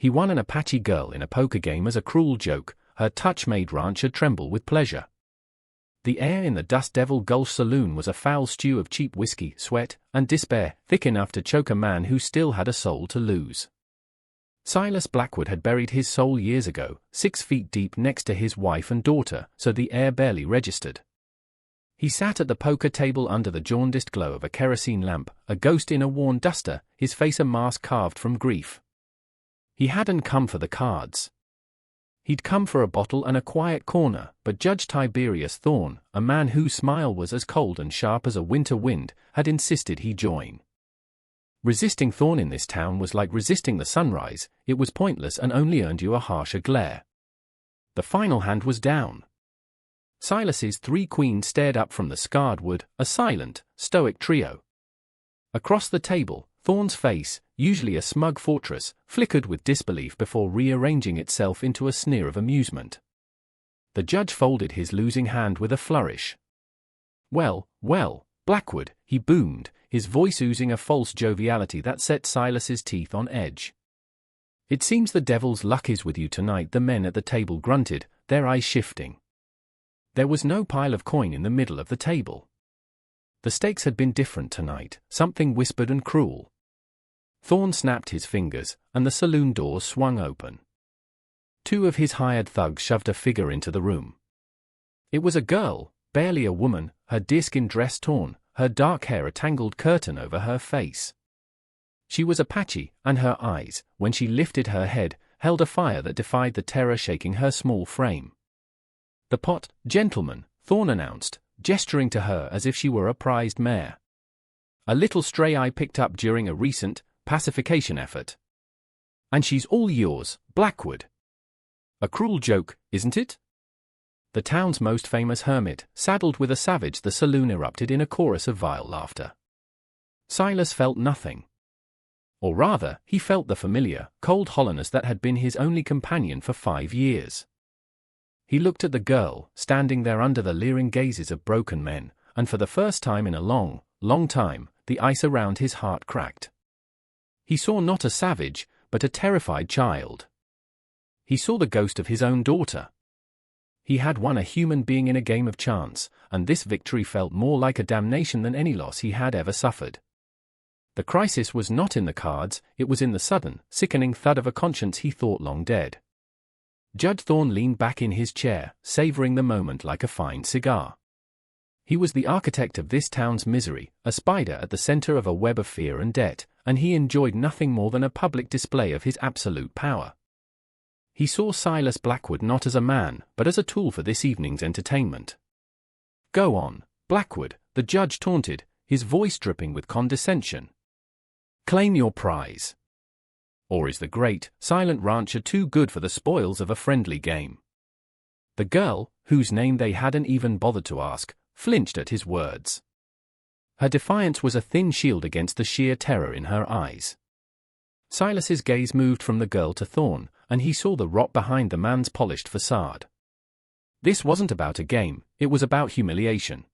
He won an Apache girl in a poker game as a cruel joke. Her touch made rancher tremble with pleasure. The air in the Dust Devil Gulch saloon was a foul stew of cheap whiskey, sweat, and despair, thick enough to choke a man who still had a soul to lose. Silas Blackwood had buried his soul years ago, 6 feet deep next to his wife and daughter, so the air barely registered. He sat at the poker table under the jaundiced glow of a kerosene lamp, a ghost in a worn duster, his face a mask carved from grief. He hadn't come for the cards. He'd come for a bottle and a quiet corner, but Judge Tiberius Thorne, a man whose smile was as cold and sharp as a winter wind, had insisted he join. Resisting Thorne in this town was like resisting the sunrise. It was pointless and only earned you a harsher glare. The final hand was down. Silas's 3 queens stared up from the scarred wood, a silent, stoic trio. Across the table, Thorne's face, usually a smug fortress, flickered with disbelief before rearranging itself into a sneer of amusement. The judge folded his losing hand with a flourish. "Well, well, Blackwood," he boomed, his voice oozing a false joviality that set Silas's teeth on edge. "It seems the devil's luck is with you tonight," the men at the table grunted, their eyes shifting. There was no pile of coin in the middle of the table. The stakes had been different tonight, something whispered and cruel. Thorne snapped his fingers, and the saloon doors swung open. 2 of his hired thugs shoved a figure into the room. It was a girl, barely a woman, her deerskin dress torn, her dark hair a tangled curtain over her face. She was Apache, and her eyes, when she lifted her head, held a fire that defied the terror shaking her small frame. "The pot, gentlemen," Thorne announced, gesturing to her as if she were a prized mare. "A little stray I picked up during a recent pacification effort. And she's all yours, Blackwood. A cruel joke, isn't it?" The town's most famous hermit, saddled with a savage, the saloon erupted in a chorus of vile laughter. Silas felt nothing. Or rather, he felt the familiar, cold hollowness that had been his only companion for 5 years. He looked at the girl, standing there under the leering gazes of broken men, and for the first time in a long, long time, the ice around his heart cracked. He saw not a savage, but a terrified child. He saw the ghost of his own daughter. He had won a human being in a game of chance, and this victory felt more like a damnation than any loss he had ever suffered. The crisis was not in the cards, it was in the sudden, sickening thud of a conscience he thought long dead. Judge Thorne leaned back in his chair, savoring the moment like a fine cigar. He was the architect of this town's misery, a spider at the center of a web of fear and debt, and he enjoyed nothing more than a public display of his absolute power. He saw Silas Blackwood not as a man, but as a tool for this evening's entertainment. "Go on, Blackwood," the judge taunted, his voice dripping with condescension. "Claim your prize. Or is the great, silent rancher too good for the spoils of a friendly game?" The girl, whose name they hadn't even bothered to ask, flinched at his words. Her defiance was a thin shield against the sheer terror in her eyes. Silas's gaze moved from the girl to Thorne, and he saw the rot behind the man's polished facade. This wasn't about a game, it was about humiliation.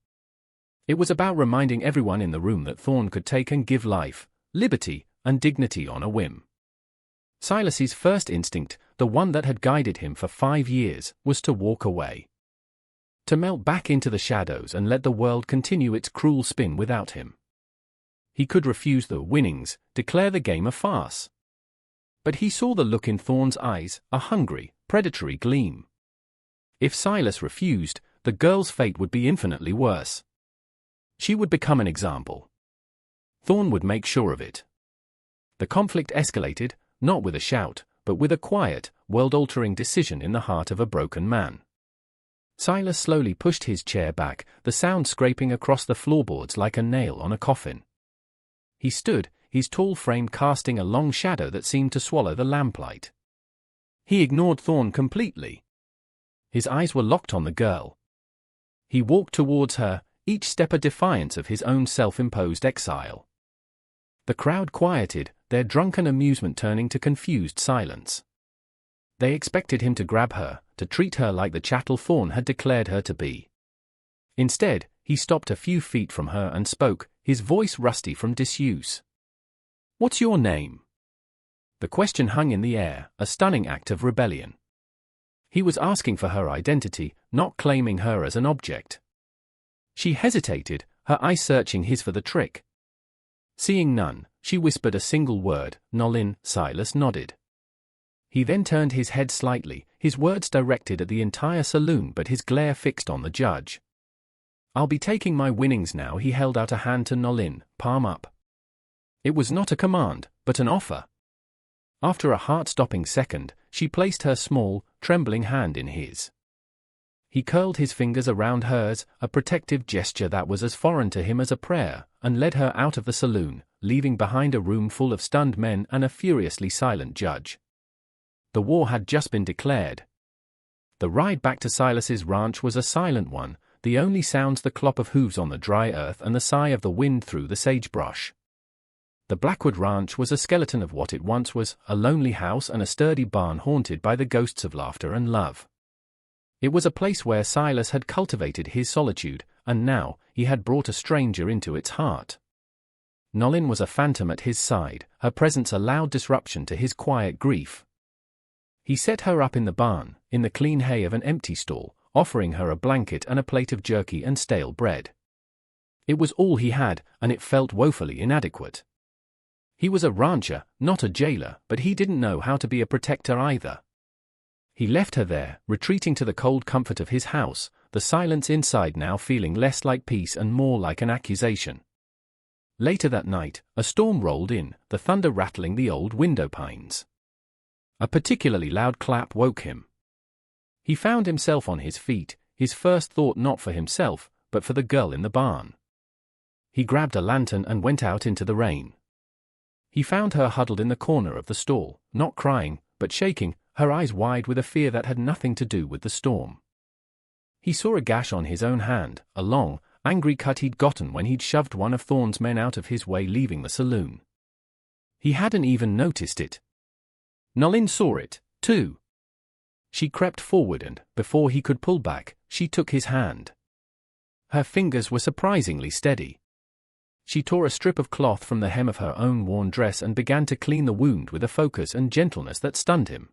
It was about reminding everyone in the room that Thorne could take and give life, liberty, and dignity on a whim. Silas's first instinct, the one that had guided him for 5 years, was to walk away. To melt back into the shadows and let the world continue its cruel spin without him. He could refuse the winnings, declare the game a farce. But he saw the look in Thorne's eyes, a hungry, predatory gleam. If Silas refused, the girl's fate would be infinitely worse. She would become an example. Thorne would make sure of it. The conflict escalated, not with a shout, but with a quiet, world-altering decision in the heart of a broken man. Silas slowly pushed his chair back, the sound scraping across the floorboards like a nail on a coffin. He stood, his tall frame casting a long shadow that seemed to swallow the lamplight. He ignored Thorne completely. His eyes were locked on the girl. He walked towards her, each step a defiance of his own self-imposed exile. The crowd quieted, their drunken amusement turning to confused silence. They expected him to grab her, to treat her like the chattel Thorne had declared her to be. Instead, he stopped a few feet from her and spoke, his voice rusty from disuse. "What's your name?" The question hung in the air, a stunning act of rebellion. He was asking for her identity, not claiming her as an object. She hesitated, her eyes searching his for the trick. Seeing none, she whispered a single word, "Nolin." Silas nodded. He then turned his head slightly, his words directed at the entire saloon but his glare fixed on the judge. "I'll be taking my winnings now." He held out a hand to Nolin, palm up. It was not a command, but an offer. After a heart-stopping second, she placed her small, trembling hand in his. He curled his fingers around hers, a protective gesture that was as foreign to him as a prayer, and led her out of the saloon, leaving behind a room full of stunned men and a furiously silent judge. The war had just been declared. The ride back to Silas's ranch was a silent one, the only sounds the clop of hooves on the dry earth and the sigh of the wind through the sagebrush. The Blackwood Ranch was a skeleton of what it once was, a lonely house and a sturdy barn haunted by the ghosts of laughter and love. It was a place where Silas had cultivated his solitude, and now, he had brought a stranger into its heart. Nolin was a phantom at his side, her presence a loud disruption to his quiet grief. He set her up in the barn, in the clean hay of an empty stall, offering her a blanket and a plate of jerky and stale bread. It was all he had, and it felt woefully inadequate. He was a rancher, not a jailer, but he didn't know how to be a protector either. He left her there, retreating to the cold comfort of his house, the silence inside now feeling less like peace and more like an accusation. Later that night, a storm rolled in, the thunder rattling the old window panes. A particularly loud clap woke him. He found himself on his feet, his first thought not for himself, but for the girl in the barn. He grabbed a lantern and went out into the rain. He found her huddled in the corner of the stall, not crying, but shaking, her eyes wide with a fear that had nothing to do with the storm. He saw a gash on his own hand, a long, angry cut he'd gotten when he'd shoved one of Thorne's men out of his way leaving the saloon. He hadn't even noticed it. Nolin saw it, too. She crept forward and, before he could pull back, she took his hand. Her fingers were surprisingly steady. She tore a strip of cloth from the hem of her own worn dress and began to clean the wound with a focus and gentleness that stunned him.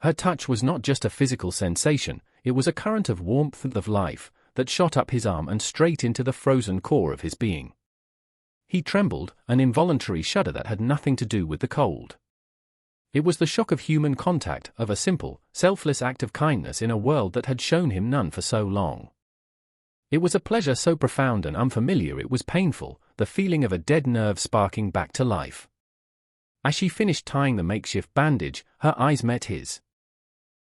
Her touch was not just a physical sensation, it was a current of warmth and of life that shot up his arm and straight into the frozen core of his being. He trembled, an involuntary shudder that had nothing to do with the cold. It was the shock of human contact, of a simple, selfless act of kindness in a world that had shown him none for so long. It was a pleasure so profound and unfamiliar it was painful, the feeling of a dead nerve sparking back to life. As she finished tying the makeshift bandage, her eyes met his.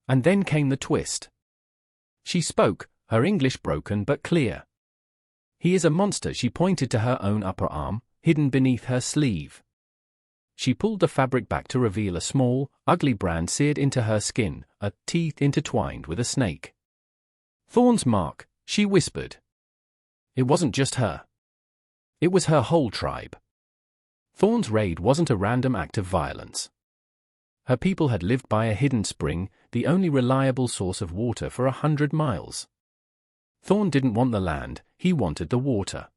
And then came the twist. She spoke, her English broken but clear. "He is a monster." She pointed to her own upper arm, hidden beneath her sleeve. She pulled the fabric back to reveal a small, ugly brand seared into her skin, a teeth intertwined with a snake. "Thorne's mark," she whispered. It wasn't just her. It was her whole tribe. Thorne's raid wasn't a random act of violence. Her people had lived by a hidden spring, the only reliable source of water for 100 miles. Thorne didn't want the land, he wanted the water.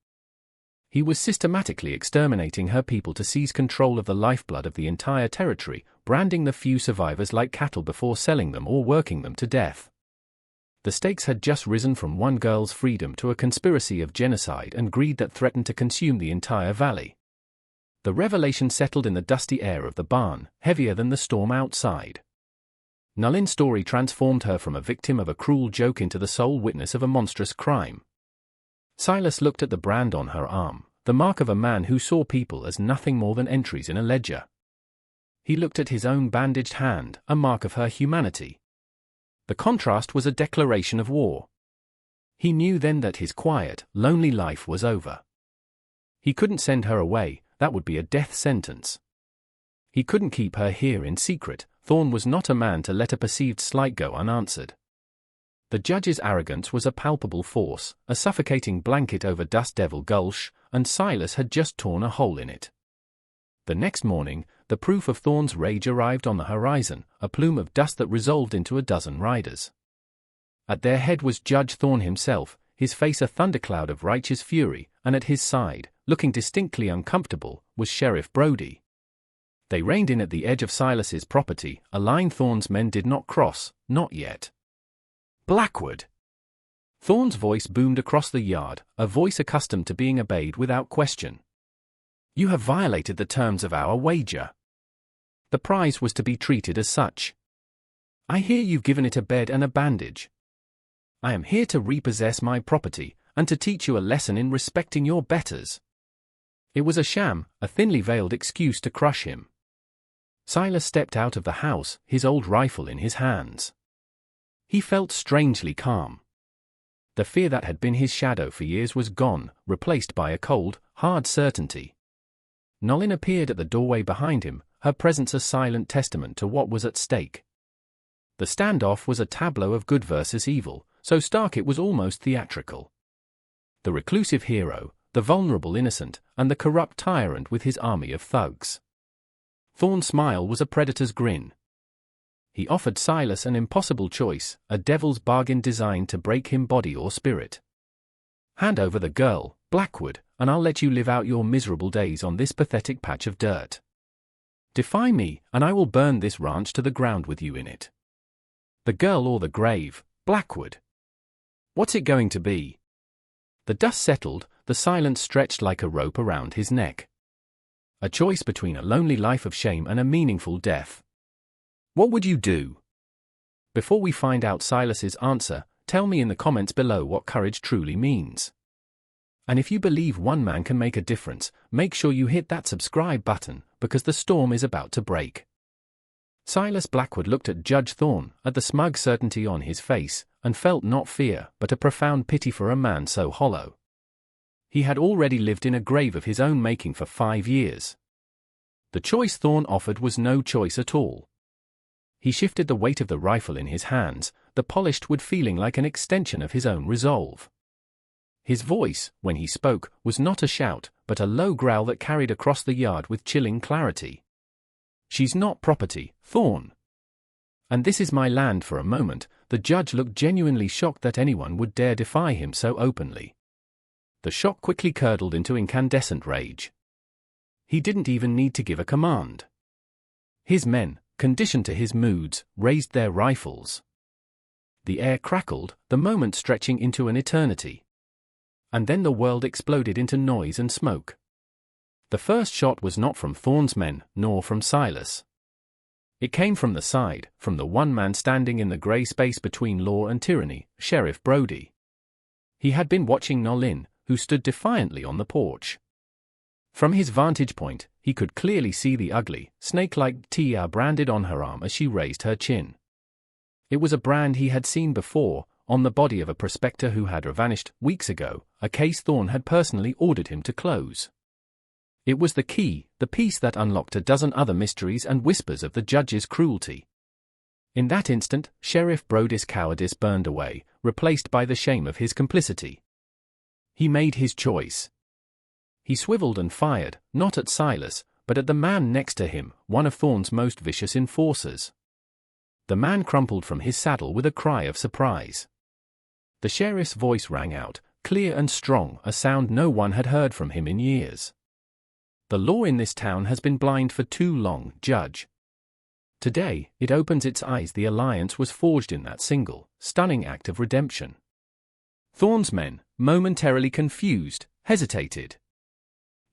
He was systematically exterminating her people to seize control of the lifeblood of the entire territory, branding the few survivors like cattle before selling them or working them to death. The stakes had just risen from one girl's freedom to a conspiracy of genocide and greed that threatened to consume the entire valley. The revelation settled in the dusty air of the barn, heavier than the storm outside. Nolin's story transformed her from a victim of a cruel joke into the sole witness of a monstrous crime. Silas looked at the brand on her arm, the mark of a man who saw people as nothing more than entries in a ledger. He looked at his own bandaged hand, a mark of her humanity. The contrast was a declaration of war. He knew then that his quiet, lonely life was over. He couldn't send her away, that would be a death sentence. He couldn't keep her here in secret. Thorne was not a man to let a perceived slight go unanswered. The judge's arrogance was a palpable force, a suffocating blanket over Dust Devil Gulch, and Silas had just torn a hole in it. The next morning, the proof of Thorne's rage arrived on the horizon, a plume of dust that resolved into a dozen riders. At their head was Judge Thorne himself, his face a thundercloud of righteous fury, and at his side, looking distinctly uncomfortable, was Sheriff Brody. They reined in at the edge of Silas's property, a line Thorn's men did not cross, not yet. "Blackwood!" Thorn's voice boomed across the yard, a voice accustomed to being obeyed without question. "You have violated the terms of our wager. The prize was to be treated as such. I hear you've given it a bed and a bandage. I am here to repossess my property, and to teach you a lesson in respecting your betters." It was a sham, a thinly veiled excuse to crush him. Silas stepped out of the house, his old rifle in his hands. He felt strangely calm. The fear that had been his shadow for years was gone, replaced by a cold, hard certainty. Nolin appeared at the doorway behind him, her presence a silent testament to what was at stake. The standoff was a tableau of good versus evil, so stark it was almost theatrical. The reclusive hero, the vulnerable innocent, and the corrupt tyrant with his army of thugs. Thorn's smile was a predator's grin. He offered Silas an impossible choice, a devil's bargain designed to break him body or spirit. "Hand over the girl, Blackwood, and I'll let you live out your miserable days on this pathetic patch of dirt. Defy me, and I will burn this ranch to the ground with you in it. The girl or the grave, Blackwood. What's it going to be?" The dust settled, the silence stretched like a rope around his neck. A choice between a lonely life of shame and a meaningful death. What would you do? Before we find out Silas's answer, tell me in the comments below what courage truly means. And if you believe one man can make a difference, make sure you hit that subscribe button, because the storm is about to break. Silas Blackwood looked at Judge Thorn, at the smug certainty on his face, and felt not fear, but a profound pity for a man so hollow. He had already lived in a grave of his own making for 5 years. The choice Thorn offered was no choice at all. He shifted the weight of the rifle in his hands, the polished wood feeling like an extension of his own resolve. His voice, when he spoke, was not a shout, but a low growl that carried across the yard with chilling clarity. "She's not property, Thorn. And this is my land." For a moment, the judge looked genuinely shocked that anyone would dare defy him so openly. The shock quickly curdled into incandescent rage. He didn't even need to give a command. His men, conditioned to his moods, raised their rifles. The air crackled, the moment stretching into an eternity. And then the world exploded into noise and smoke. The first shot was not from Thorn's men, nor from Silas. It came from the side, from the one man standing in the grey space between law and tyranny, Sheriff Brody. He had been watching Nolin, who stood defiantly on the porch. From his vantage point, he could clearly see the ugly, snake-like tiara branded on her arm as she raised her chin. It was a brand he had seen before, on the body of a prospector who had vanished weeks ago, a case Thorn had personally ordered him to close. It was the key, the piece that unlocked a dozen other mysteries and whispers of the judge's cruelty. In that instant, Sheriff Brody's cowardice burned away, replaced by the shame of his complicity. He made his choice. He swiveled and fired, not at Silas, but at the man next to him, one of Thorn's most vicious enforcers. The man crumpled from his saddle with a cry of surprise. The sheriff's voice rang out, clear and strong, a sound no one had heard from him in years. "The law in this town has been blind for too long, Judge. Today, it opens its eyes. The alliance was forged in that single, stunning act of redemption." Thorn's men, momentarily confused, hesitated.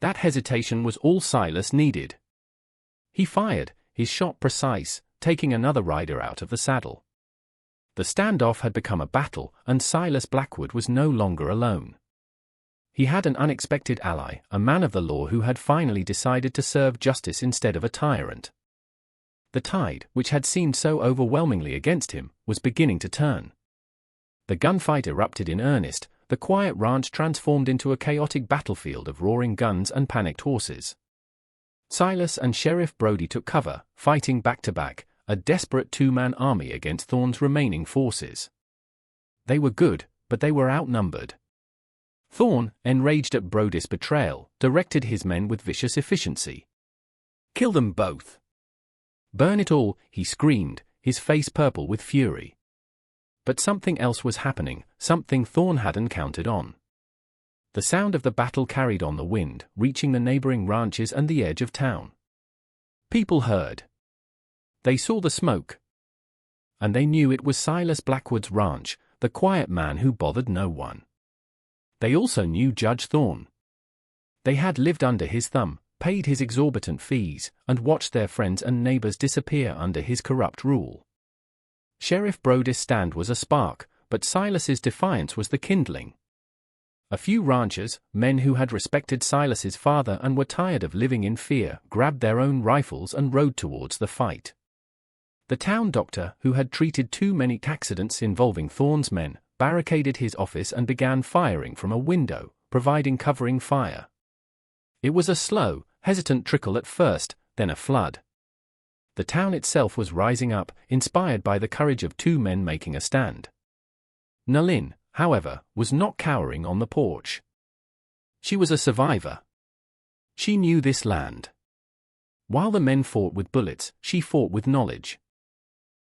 That hesitation was all Silas needed. He fired, his shot precise, taking another rider out of the saddle. The standoff had become a battle, and Silas Blackwood was no longer alone. He had an unexpected ally, a man of the law who had finally decided to serve justice instead of a tyrant. The tide, which had seemed so overwhelmingly against him, was beginning to turn. The gunfight erupted in earnest, the quiet ranch transformed into a chaotic battlefield of roaring guns and panicked horses. Silas and Sheriff Brody took cover, fighting back to back, a desperate two-man army against Thorn's remaining forces. They were good, but they were outnumbered. Thorn, enraged at Brody's betrayal, directed his men with vicious efficiency. "Kill them both! Burn it all!" he screamed, his face purple with fury. But something else was happening, something Thorn hadn't counted on. The sound of the battle carried on the wind, reaching the neighboring ranches and the edge of town. People heard. They saw the smoke. And they knew it was Silas Blackwood's ranch, the quiet man who bothered no one. They also knew Judge Thorne. They had lived under his thumb, paid his exorbitant fees, and watched their friends and neighbors disappear under his corrupt rule. Sheriff Brody's stand was a spark, but Silas's defiance was the kindling. A few ranchers, men who had respected Silas's father and were tired of living in fear, grabbed their own rifles and rode towards the fight. The town doctor, who had treated too many accidents involving Thorne's men, barricaded his office and began firing from a window, providing covering fire. It was a slow, hesitant trickle at first, then a flood. The town itself was rising up, inspired by the courage of two men making a stand. Nolin, however, was not cowering on the porch. She was a survivor. She knew this land. While the men fought with bullets, she fought with knowledge.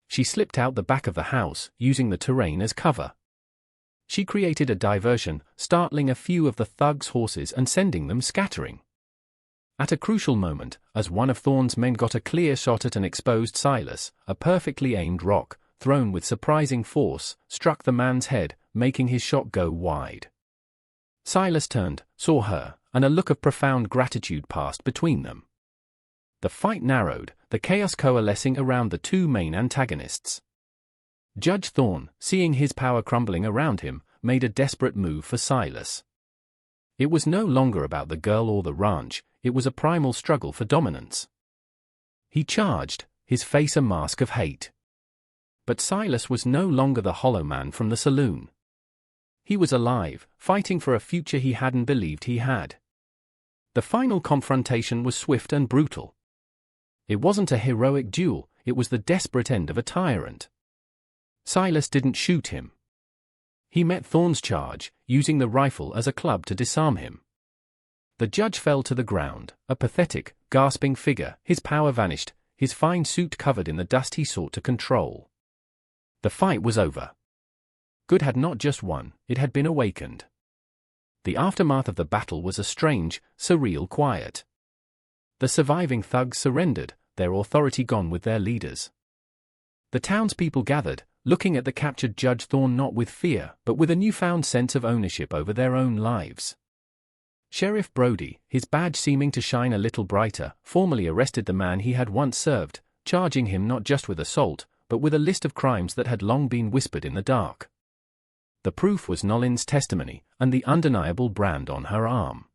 She slipped out the back of the house, using the terrain as cover. She created a diversion, startling a few of the thugs' horses and sending them scattering. At a crucial moment, as one of Thorne's men got a clear shot at an exposed Silas, a perfectly aimed rock, thrown with surprising force, struck the man's head, making his shot go wide. Silas turned, saw her, and a look of profound gratitude passed between them. The fight narrowed, the chaos coalescing around the two main antagonists. Judge Thorne, seeing his power crumbling around him, made a desperate move for Silas. It was no longer about the girl or the ranch, it was a primal struggle for dominance. He charged, his face a mask of hate. But Silas was no longer the hollow man from the saloon. He was alive, fighting for a future he hadn't believed he had. The final confrontation was swift and brutal. It wasn't a heroic duel, it was the desperate end of a tyrant. Silas didn't shoot him. He met Thorne's charge, using the rifle as a club to disarm him. The judge fell to the ground, a pathetic, gasping figure, his power vanished, his fine suit covered in the dust he sought to control. The fight was over. Good had not just won, it had been awakened. The aftermath of the battle was a strange, surreal quiet. The surviving thugs surrendered, their authority gone with their leaders. The townspeople gathered, looking at the captured Judge Thorne not with fear, but with a newfound sense of ownership over their own lives. Sheriff Brody, his badge seeming to shine a little brighter, formally arrested the man he had once served, charging him not just with assault, but with a list of crimes that had long been whispered in the dark. The proof was Nolin's testimony, and the undeniable brand on her arm.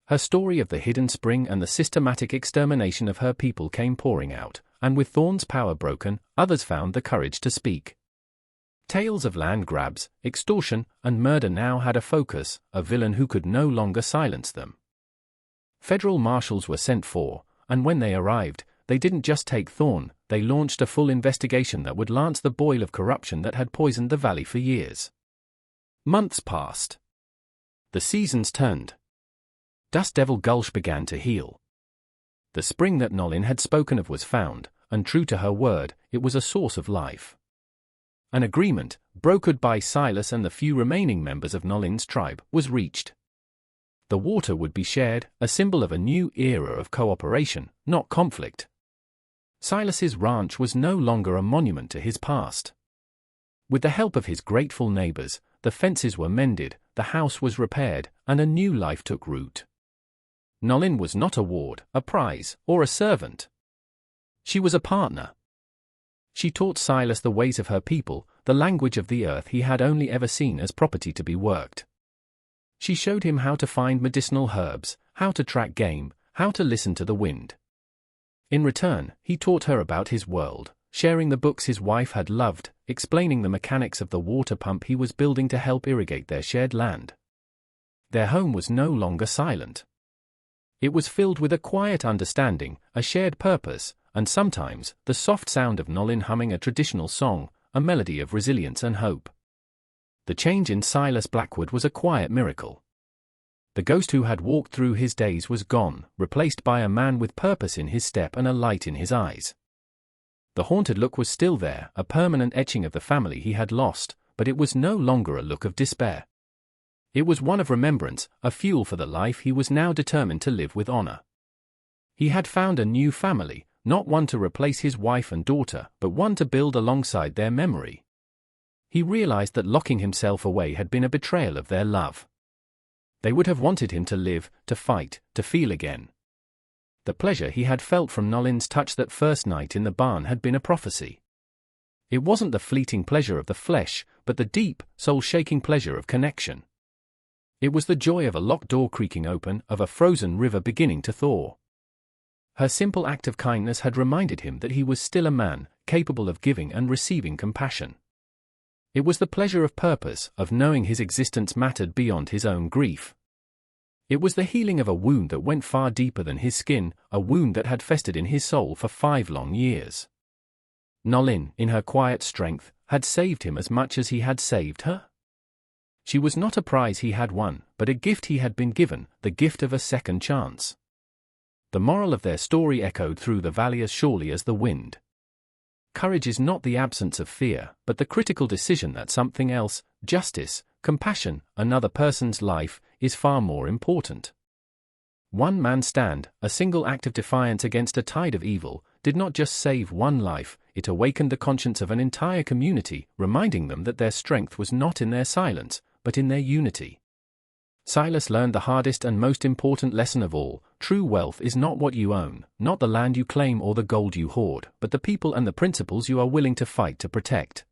Her story of the hidden spring and the systematic extermination of her people came pouring out, and with Thorne's power broken, others found the courage to speak. Tales of land grabs, extortion, and murder now had a focus, a villain who could no longer silence them. Federal marshals were sent for, and when they arrived, they didn't just take Thorne, they launched a full investigation that would lance the boil of corruption that had poisoned the valley for years. Months passed. The seasons turned. Dust Devil Gulch began to heal. The spring that Nolin had spoken of was found, and true to her word, it was a source of life. An agreement, brokered by Silas and the few remaining members of Nolin's tribe, was reached. The water would be shared, a symbol of a new era of cooperation, not conflict. Silas's ranch was no longer a monument to his past. With the help of his grateful neighbors, the fences were mended, the house was repaired, and a new life took root. Nolin was not a ward, a prize, or a servant. She was a partner. She taught Silas the ways of her people, the language of the earth he had only ever seen as property to be worked. She showed him how to find medicinal herbs, how to track game, how to listen to the wind. In return, he taught her about his world, sharing the books his wife had loved, explaining the mechanics of the water pump he was building to help irrigate their shared land. Their home was no longer silent. It was filled with a quiet understanding, a shared purpose, and sometimes, the soft sound of Nolin humming a traditional song, a melody of resilience and hope. The change in Silas Blackwood was a quiet miracle. The ghost who had walked through his days was gone, replaced by a man with purpose in his step and a light in his eyes. The haunted look was still there, a permanent etching of the family he had lost, but it was no longer a look of despair. It was one of remembrance, a fuel for the life he was now determined to live with honor. He had found a new family, not one to replace his wife and daughter, but one to build alongside their memory. He realized that locking himself away had been a betrayal of their love. They would have wanted him to live, to fight, to feel again. The pleasure he had felt from Nolin's touch that first night in the barn had been a prophecy. It wasn't the fleeting pleasure of the flesh, but the deep, soul-shaking pleasure of connection. It was the joy of a locked door creaking open, of a frozen river beginning to thaw. Her simple act of kindness had reminded him that he was still a man, capable of giving and receiving compassion. It was the pleasure of purpose, of knowing his existence mattered beyond his own grief. It was the healing of a wound that went far deeper than his skin, a wound that had festered in his soul for 5 long years. Nolin, in her quiet strength, had saved him as much as he had saved her. She was not a prize he had won, but a gift he had been given, the gift of a second chance. The moral of their story echoed through the valley as surely as the wind. Courage is not the absence of fear, but the critical decision that something else, justice, compassion, another person's life, is far more important. One man's stand, a single act of defiance against a tide of evil, did not just save one life, it awakened the conscience of an entire community, reminding them that their strength was not in their silence, but in their unity. Silas learned the hardest and most important lesson of all: true wealth is not what you own, not the land you claim or the gold you hoard, but the people and the principles you are willing to fight to protect.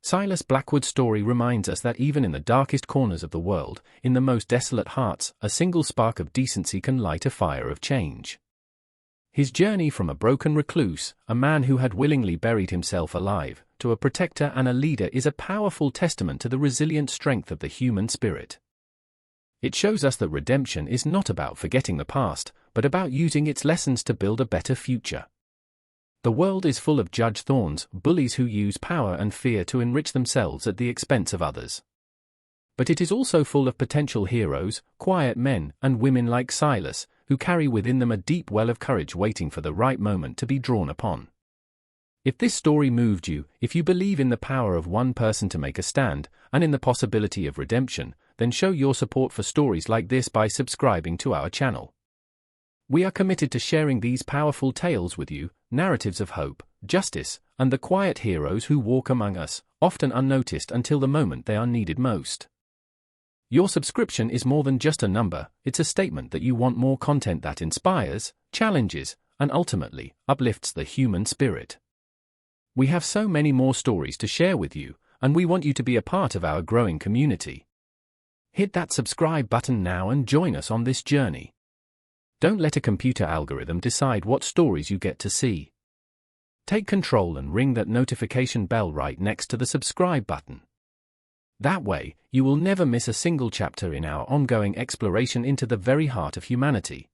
Silas Blackwood's story reminds us that even in the darkest corners of the world, in the most desolate hearts, a single spark of decency can light a fire of change. His journey from a broken recluse, a man who had willingly buried himself alive, to a protector and a leader is a powerful testament to the resilient strength of the human spirit. It shows us that redemption is not about forgetting the past, but about using its lessons to build a better future. The world is full of Judge Thorns, bullies who use power and fear to enrich themselves at the expense of others. But it is also full of potential heroes, quiet men and women like Silas, who carry within them a deep well of courage waiting for the right moment to be drawn upon. If this story moved you, if you believe in the power of one person to make a stand, and in the possibility of redemption, then show your support for stories like this by subscribing to our channel. We are committed to sharing these powerful tales with you, narratives of hope, justice, and the quiet heroes who walk among us, often unnoticed until the moment they are needed most. Your subscription is more than just a number, it's a statement that you want more content that inspires, challenges, and ultimately, uplifts the human spirit. We have so many more stories to share with you, and we want you to be a part of our growing community. Hit that subscribe button now and join us on this journey. Don't let a computer algorithm decide what stories you get to see. Take control and ring that notification bell right next to the subscribe button. That way, you will never miss a single chapter in our ongoing exploration into the very heart of humanity.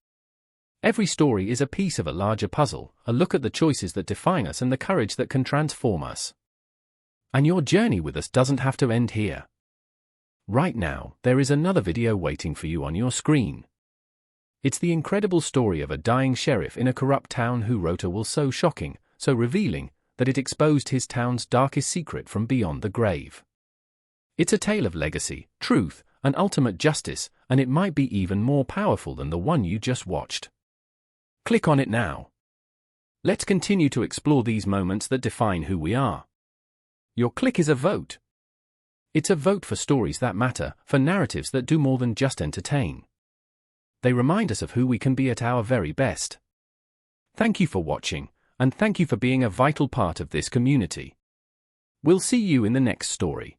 Every story is a piece of a larger puzzle, a look at the choices that define us and the courage that can transform us. And your journey with us doesn't have to end here. Right now, there is another video waiting for you on your screen. It's the incredible story of a dying sheriff in a corrupt town who wrote a will so shocking, so revealing, that it exposed his town's darkest secret from beyond the grave. It's a tale of legacy, truth, and ultimate justice, and it might be even more powerful than the one you just watched. Click on it now. Let's continue to explore these moments that define who we are. Your click is a vote. It's a vote for stories that matter, for narratives that do more than just entertain. They remind us of who we can be at our very best. Thank you for watching, and thank you for being a vital part of this community. We'll see you in the next story.